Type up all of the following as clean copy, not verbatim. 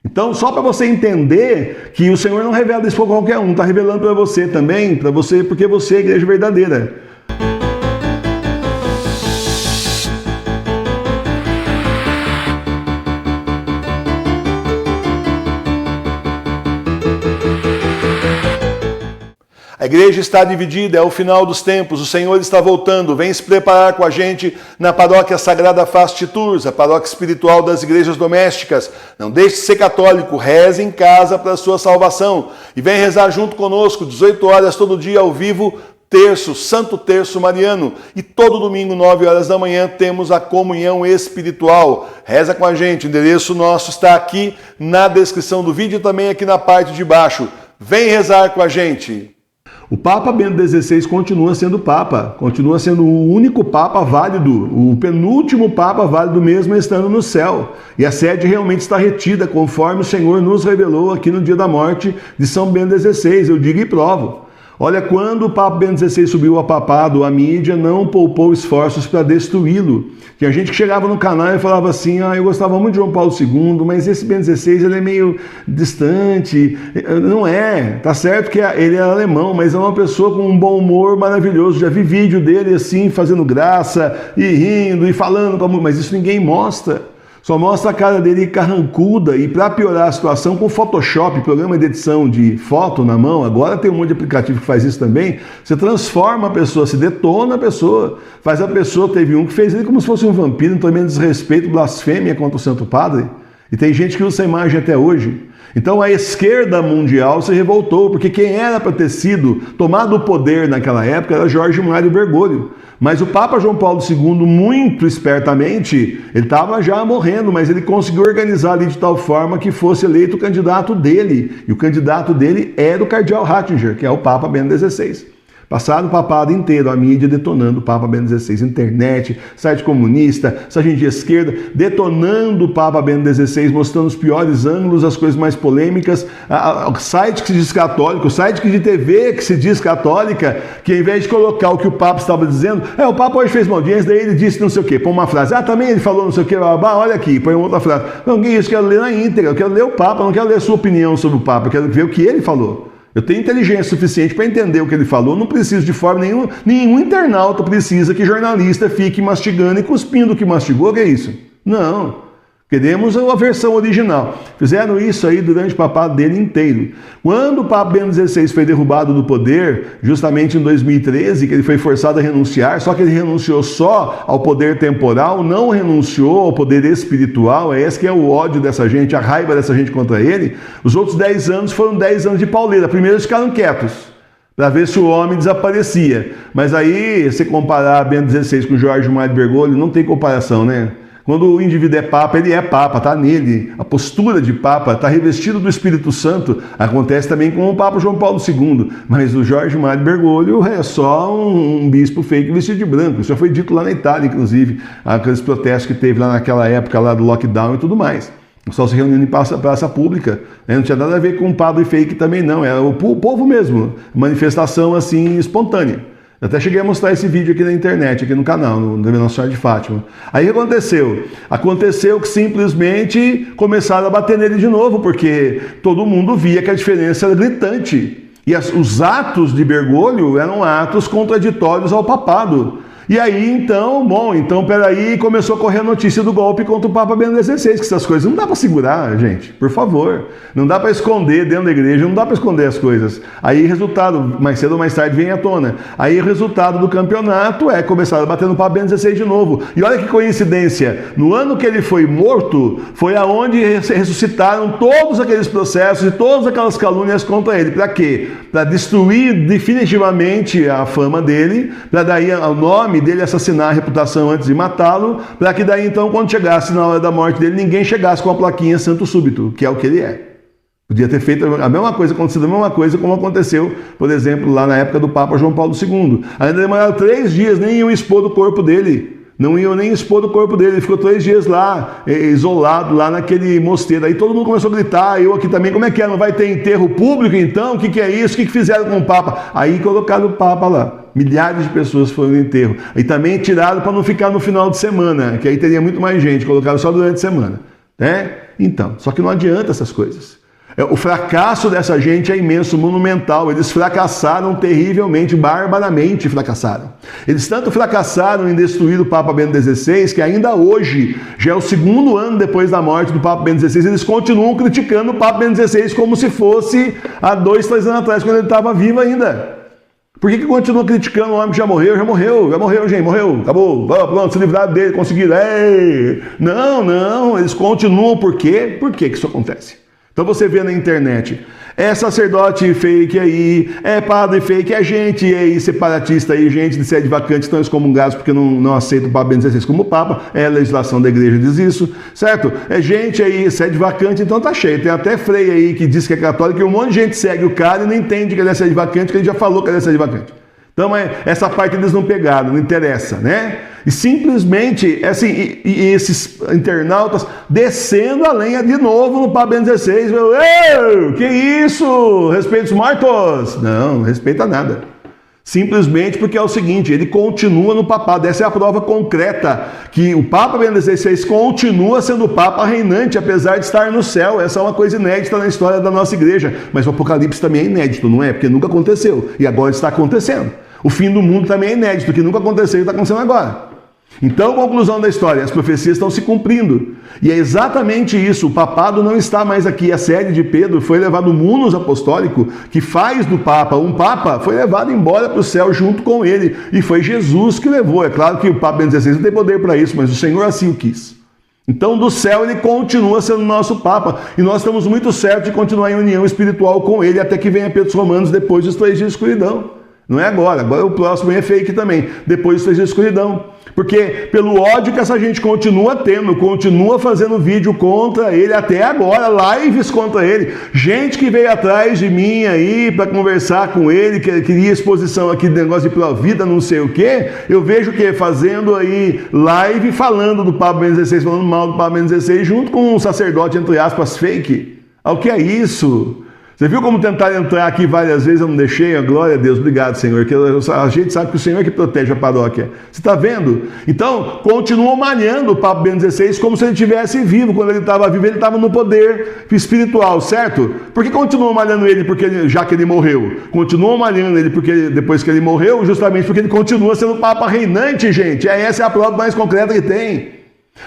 Então, só para você entender que o Senhor não revela isso para qualquer um, está revelando para você também, porque você é a igreja verdadeira. A igreja está dividida, é o final dos tempos, o Senhor está voltando, vem se preparar com a gente na paróquia Sagrada Face de Tours, a paróquia espiritual das igrejas domésticas. Não deixe de ser católico, reze em casa para a sua salvação. E vem rezar junto conosco, 18 horas todo dia ao vivo, terço, Santo Terço Mariano. E todo domingo, 9 horas da manhã, temos a comunhão espiritual. Reza com a gente, o endereço nosso está aqui na descrição do vídeo e também aqui na parte de baixo. Vem rezar com a gente. O Papa Bento XVI continua sendo Papa, continua sendo o único Papa válido, o penúltimo Papa válido mesmo estando no céu. E a sede realmente está retida, conforme o Senhor nos revelou aqui no dia da morte de São Bento XVI, eu digo e provo. Olha, quando o Papa Bento XVI subiu ao papado, a mídia não poupou esforços para destruí-lo. Tinha gente que chegava no canal e falava assim, eu gostava muito de João Paulo II, mas esse Bento XVI ele é meio distante. Não é, tá certo que ele é alemão, mas é uma pessoa com um bom humor maravilhoso. Já vi vídeo dele assim, fazendo graça, e rindo, e falando, mas isso ninguém mostra. Só mostra a cara dele carrancuda e para piorar a situação com Photoshop, programa de edição de foto na mão, agora tem um monte de aplicativo que faz isso também, você transforma a pessoa, se detona a pessoa, faz a pessoa, teve um que fez ele como se fosse um vampiro, então também desrespeito, blasfêmia contra o Santo Padre, e tem gente que usa essa imagem até hoje. Então a esquerda mundial se revoltou, porque quem era para ter sido tomado o poder naquela época era Jorge Mário Bergoglio. Mas o Papa João Paulo II, muito espertamente, ele estava já morrendo, mas ele conseguiu organizar ali de tal forma que fosse eleito o candidato dele. E o candidato dele era o cardeal Ratzinger, que é o Papa Bento XVI. Passaram o papado inteiro, a mídia detonando o Papa Bento XVI, internet, site comunista, site de esquerda, detonando o Papa Bento XVI, mostrando os piores ângulos, as coisas mais polêmicas, o site que se diz católico, o site de TV que se diz católica, que ao invés de colocar o que o Papa estava dizendo, o Papa hoje fez uma audiência, daí ele disse não sei o quê, põe uma frase, também ele falou não sei o quê, olha aqui, põe outra frase. Não, que isso, quero ler na íntegra, eu quero ler o Papa, não quero ler a sua opinião sobre o Papa, eu quero ver o que ele falou. Eu tenho inteligência suficiente para entender o que ele falou, não preciso de forma nenhuma, nenhum internauta precisa que jornalista fique mastigando e cuspindo o que mastigou, que é isso? Não. Queremos a versão original. Fizeram isso aí durante o papado dele inteiro. Quando o Papa Bento XVI foi derrubado do poder, justamente em 2013, que ele foi forçado a renunciar, só que ele renunciou só ao poder temporal, não renunciou ao poder espiritual, é esse que é o ódio dessa gente, a raiva dessa gente contra ele. Os outros 10 anos foram 10 anos de pauleira. Primeiro eles ficaram quietos, para ver se o homem desaparecia. Mas aí, se comparar Bento XVI com Jorge Mário Bergoglio, não tem comparação, né? Quando o indivíduo é Papa, ele é Papa, está nele. A postura de Papa está revestido do Espírito Santo. Acontece também com o Papa João Paulo II. Mas o Jorge Mário Bergoglio é só um bispo fake vestido de branco. Isso já foi dito lá na Itália, inclusive. Aqueles protestos que teve lá naquela época lá do lockdown e tudo mais. Só se reunindo em praça pública. Não tinha nada a ver com um padre fake também, não. É o povo mesmo. Manifestação assim espontânea. Eu até cheguei a mostrar esse vídeo aqui na internet, aqui no canal, no Nossa Senhora de Fátima. Aí o que aconteceu? Aconteceu que simplesmente começaram a bater nele de novo, porque todo mundo via que a diferença era gritante. E os atos de Bergoglio eram atos contraditórios ao papado. E aí, então, peraí, começou a correr a notícia do golpe contra o Papa Bento XVI, que essas coisas não dá para segurar, gente, por favor. Não dá para esconder dentro da igreja, não dá para esconder as coisas. Aí, resultado, mais cedo ou mais tarde, vem à tona. Aí, o resultado do campeonato é começar a bater no Papa Bento XVI de novo. E olha que coincidência, no ano que ele foi morto, foi aonde ressuscitaram todos aqueles processos e todas aquelas calúnias contra ele. Para quê? Para destruir definitivamente a fama dele, para daí o nome dele assassinar a reputação antes de matá-lo, para que daí então quando chegasse na hora da morte dele, ninguém chegasse com a plaquinha Santo Súbito, que é o que ele é. Podia ter feito a mesma coisa, acontecido a mesma coisa como aconteceu, por exemplo, lá na época do Papa João Paulo II. Ainda demoraram 3 dias, nem iam expor o corpo dele. Não iam nem expor o corpo dele, ele ficou 3 dias lá, isolado, lá naquele mosteiro. Aí todo mundo começou a gritar, eu aqui também, como é que é? Não vai ter enterro público então? O que é isso? O que fizeram com o Papa? Aí colocaram o Papa lá. Milhares de pessoas foram no enterro. E também tiraram para não ficar no final de semana, que aí teria muito mais gente, colocaram só durante a semana. né? Então, só que não adianta essas coisas. O fracasso dessa gente é imenso, monumental. Eles fracassaram terrivelmente, barbaramente fracassaram. Eles tanto fracassaram em destruir o Papa Bento XVI, que ainda hoje, já é o 2º ano depois da morte do Papa Bento XVI, eles continuam criticando o Papa Bento XVI como se fosse há 2, 3 anos atrás, quando ele estava vivo ainda. Por que continua criticando o homem que já morreu, gente, morreu, acabou, pronto, se livraram dele, conseguiram. Ei! Não, eles continuam. Por quê? Por que isso acontece? Então você vê na internet, é sacerdote fake aí, é padre fake, é gente aí separatista aí, gente de sede vacante, estão excomungados porque não aceitam o Papa Bento XVI como Papa, a legislação da igreja diz isso, certo? É gente aí, sede vacante, então tá cheio. Tem até freio aí que diz que é católico e um monte de gente segue o cara e não entende que ele é sede vacante, que ele já falou que ele é sede vacante. Então, essa parte eles não pegaram, não interessa, né? E simplesmente, assim, e esses internautas descendo a lenha de novo no Papa Bento XVI. Ei, que isso? Respeita os mortos? Não respeita nada. Simplesmente porque é o seguinte, ele continua no papado. Essa é a prova concreta que o Papa Bento XVI continua sendo o Papa reinante, apesar de estar no céu. Essa é uma coisa inédita na história da nossa igreja. Mas o Apocalipse também é inédito, não é? Porque nunca aconteceu. E agora está acontecendo. O fim do mundo também é inédito, que nunca aconteceu e está acontecendo agora. Então, conclusão da história, as profecias estão se cumprindo. E é exatamente isso, o papado não está mais aqui. A sede de Pedro foi levado, o munus apostólico, que faz do Papa um Papa, foi levado embora para o céu junto com ele. E foi Jesus que levou. É claro que o Papa Bento XVI não tem poder para isso, mas o Senhor assim o quis. Então, do céu, ele continua sendo nosso Papa. E nós estamos muito certos de continuar em união espiritual com ele até que venha Pedro Romanos depois dos 3 dias de escuridão. Não é agora o próximo é fake também, depois dos 3 dias de escuridão. Porque pelo ódio que essa gente continua tendo, continua fazendo vídeo contra ele até agora, lives contra ele. Gente que veio atrás de mim aí para conversar com ele, que queria exposição aqui de negócio de pró-vida, não sei o quê. Eu vejo que fazendo aí live falando do Papa Bento XVI, falando mal do Papa Bento XVI, junto com um sacerdote, entre aspas, fake. O que é isso? Você viu como tentaram entrar aqui várias vezes, eu não deixei? Glória a Deus, obrigado, Senhor. Que a gente sabe que o Senhor é que protege a paróquia. Você está vendo? Então, continuam malhando o Papa Bento XVI como se ele estivesse vivo. Quando ele estava vivo, ele estava no poder espiritual, certo? Por que continuam malhando ele já que ele morreu? Continuam malhando ele porque depois que ele morreu, justamente porque ele continua sendo Papa reinante, gente. Essa é a prova mais concreta que tem.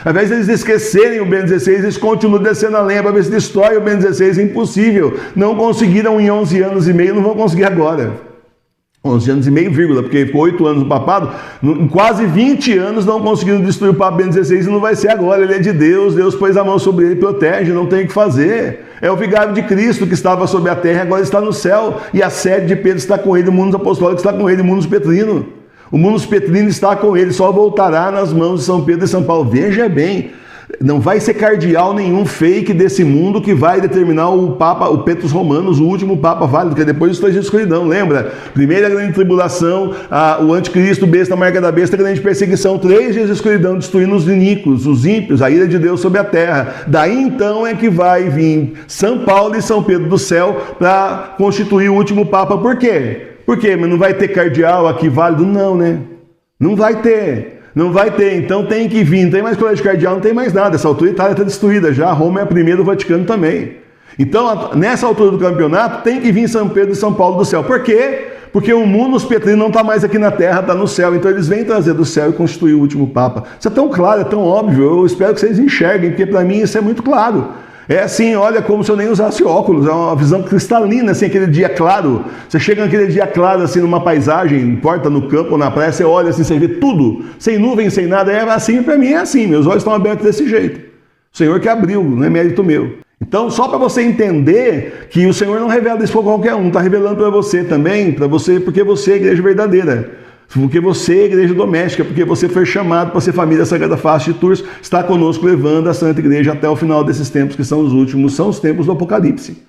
Ao invés de eles esquecerem o Bento XVI, eles continuam descendo a lenha para ver se destrói o Bento XVI. É impossível. Não conseguiram em 11 anos e meio, não vão conseguir agora. 11 anos e meio, vírgula, porque ficou 8 anos no papado. Em quase 20 anos não conseguiram destruir o Papa Bento XVI e não vai ser agora. Ele é de Deus, Deus pôs a mão sobre ele e protege, não tem o que fazer. É o vigário de Cristo que estava sobre a terra, agora está no céu. E a sede de Pedro está com ele, o munus apostólico está com ele, o munus petrino. O munus petrino está com ele, só voltará nas mãos de São Pedro e São Paulo. Veja bem, não vai ser cardeal nenhum fake desse mundo que vai determinar o Papa, o Petrus Romanos, o último Papa válido, que é depois dos 3 dias de escuridão, lembra? Primeira grande tribulação, o anticristo, besta, a marca da besta, grande perseguição, 3 dias de escuridão, destruindo os iníquos, os ímpios, a ira de Deus sobre a terra. Daí então é que vai vir São Paulo e São Pedro do céu para constituir o último Papa. Por quê? Por quê? Mas não vai ter cardeal aqui válido? Não, né? Não vai ter. Não vai ter, então tem que vir. Não tem mais colégio cardeal, não tem mais nada. Essa altura a Itália está destruída já. Roma é a primeira, o Vaticano também. Então, nessa altura do campeonato, tem que vir São Pedro e São Paulo do céu. Por quê? Porque o munus petrino não está mais aqui na terra, está no céu. Então eles vêm trazer do céu e constituir o último Papa. Isso é tão claro, é tão óbvio. Eu espero que vocês enxerguem, porque para mim isso é muito claro. É assim, olha, como se eu nem usasse óculos, é uma visão cristalina, assim, aquele dia claro. Você chega naquele dia claro, assim, numa paisagem, importa no campo ou na praia, você olha assim, você vê tudo, sem nuvem, sem nada, é assim, para mim é assim, meus olhos estão abertos desse jeito. O Senhor que abriu, não é mérito meu. Então, só para você entender que o Senhor não revela isso para qualquer um, está revelando para você também, porque você é a igreja verdadeira. Porque você é igreja doméstica, porque você foi chamado para ser família Sagrada Face de Tours, está conosco levando a Santa Igreja até o final desses tempos, que são os últimos, são os tempos do Apocalipse.